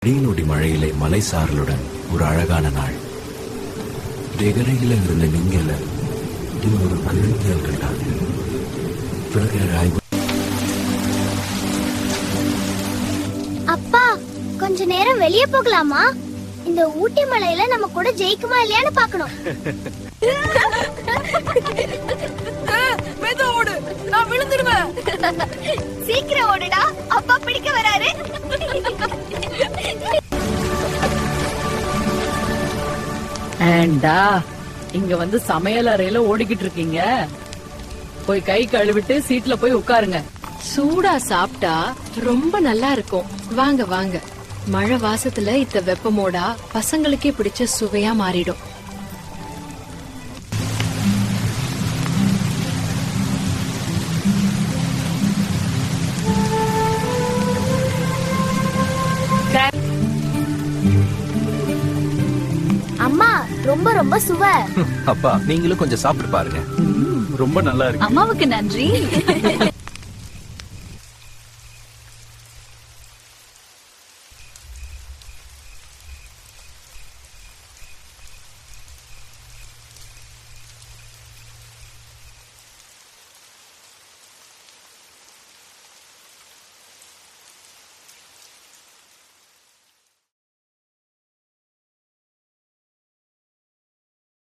நீலொடி மழையிலே மலை சாரலுடன் ஒரு அழகான நாள். வெகரையில இருந்த நீங்கல இது ஒரு கிழக்கியல் கண்டாது. அப்பா, கொஞ்ச நேரம் வெளியே போகலாமா? இந்த ஊட்டி மலையில நம்ம கூட ஜெயிக்குமா இல்லையான்னு பாக்கணும். ஓடு, நான் விழுந்துடுவேன். சீக்கிரம் ஓடுடா, அப்பா பிடிக்க வராரு. ஏண்டா இங்க வந்து சமையல் அறையில ஓடிக்கிட்டு இருக்கீங்க? போய் கை கழுவிட்டு சீட்ல போய் உட்காருங்க. சூடா சாப்பிட்டா ரொம்ப நல்லா இருக்கும். வாங்க வாங்க. மழை வாசத்துல இத்த வெப்பமோடா பசங்களுக்கே பிடிச்ச சுவையா மாறிடும். அம்மா, ரொம்ப ரொம்ப சுவை. அப்பா, நீங்களும் கொஞ்சம் சாப்பிட்டு பாருங்க. ரொம்ப நல்லா இருக்கு. அம்மாவுக்கு நன்றி.